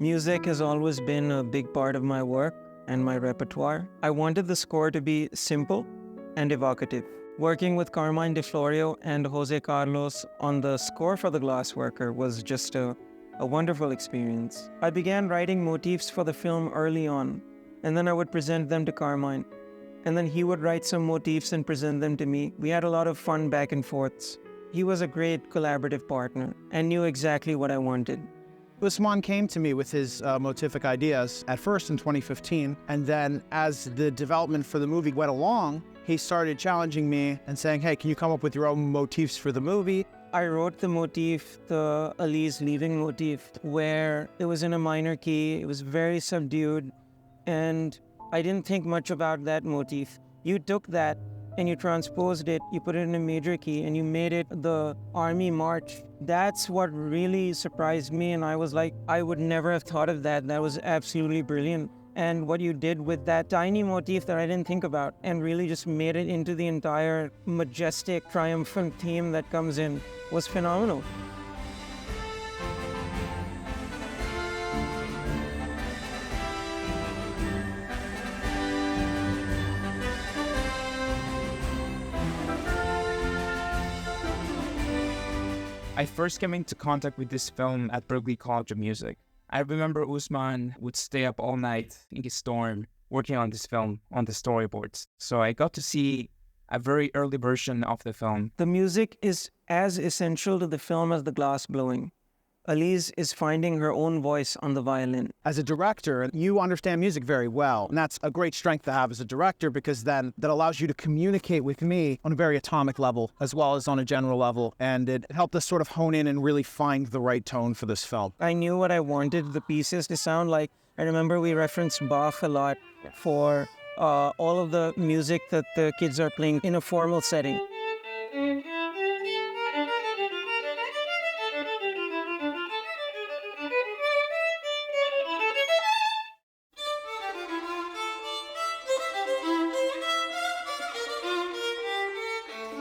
Music has always been a big part of my work and my repertoire. I wanted the score to be simple and evocative. Working with Carmine Di Florio and Jose Carlos on the score for The Glassworker was just a wonderful experience. I began writing motifs for the film early on, and then I would present them to Carmine. And then he would write some motifs and present them to me. We had a lot of fun back and forths. He was a great collaborative partner and knew exactly what I wanted. Usman came to me with his motific ideas at first in 2015, and then as the development for the movie went along, he started challenging me and saying, hey, can you come up with your own motifs for the movie? I wrote the motif, the Ali's leaving motif, where it was in a minor key, it was very subdued, and I didn't think much about that motif. You took that and you transposed it, you put it in a major key, and you made it the army march. That's what really surprised me, and I was like, I would never have thought of that. That was absolutely brilliant. And what you did with that tiny motif that I didn't think about and really just made it into the entire majestic, triumphant theme that comes in was phenomenal. I first came into contact with this film at Berklee College of Music. I remember Usman would stay up all night in his dorm working on this film, on the storyboards. So I got to see a very early version of the film. The music is as essential to the film as the glass blowing. Ali's is finding her own voice on the violin. As a director, you understand music very well, and that's a great strength to have as a director, because then that allows you to communicate with me on a very atomic level as well as on a general level, and it helped us sort of hone in and really find the right tone for this film. I knew what I wanted the pieces to sound like. I remember we referenced Bach a lot for all of the music that the kids are playing in a formal setting.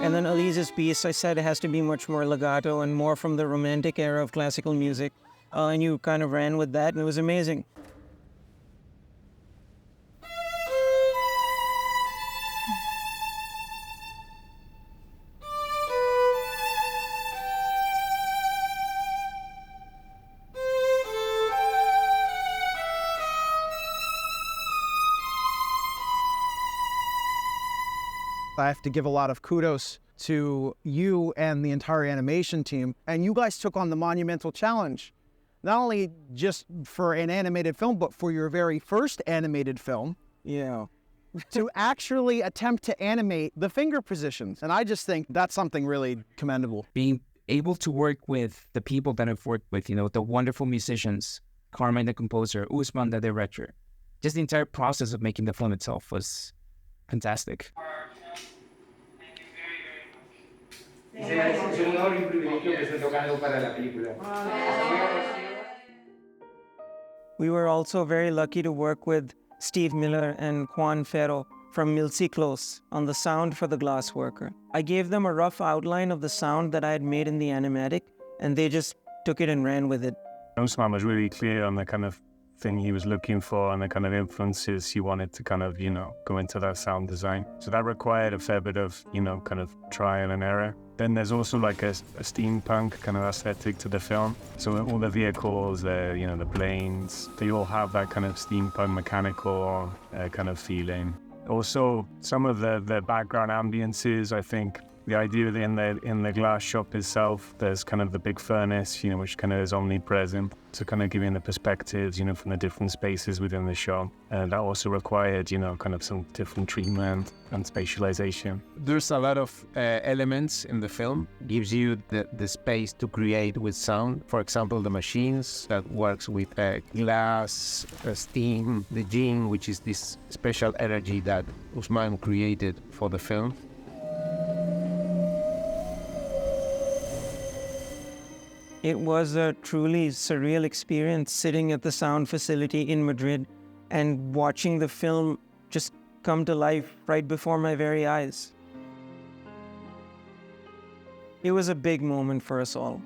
And then Ali's piece, I said it has to be much more legato and more from the romantic era of classical music. And you kind of ran with that, and it was amazing. I have to give a lot of kudos to you and the entire animation team. And you guys took on the monumental challenge, not only just for an animated film, but for your very first animated film. Yeah. To actually attempt to animate the finger positions. And I just think that's something really commendable. Being able to work with the people that I've worked with, the wonderful musicians, Carmine the composer, Usman the director, just the entire process of making the film itself was fantastic. We were also very lucky to work with Steve Miller and Juan Ferro from Milsey Close on the sound for The Glassworker. I gave them a rough outline of the sound that I had made in the animatic, and they just took it and ran with it. Usman was really clear on the kind of thing he was looking for and the kind of influences he wanted to kind of, go into that sound design. So that required a fair bit of, kind of trial and error. Then there's also like a steampunk kind of aesthetic to the film. So all the vehicles, the planes, they all have that kind of steampunk mechanical kind of feeling. Also, some of the background ambiences, I think, the idea that in the glass shop itself, there's kind of the big furnace, which kind of is omnipresent, to kind of give you the perspectives, from the different spaces within the shop. And that also required, kind of some different treatment and spatialization. There's a lot of elements in the film, gives you the space to create with sound. For example, the machines that works with glass, steam, the jing, which is this special energy that Usman created for the film. It was a truly surreal experience sitting at the sound facility in Madrid and watching the film just come to life right before my very eyes. It was a big moment for us all.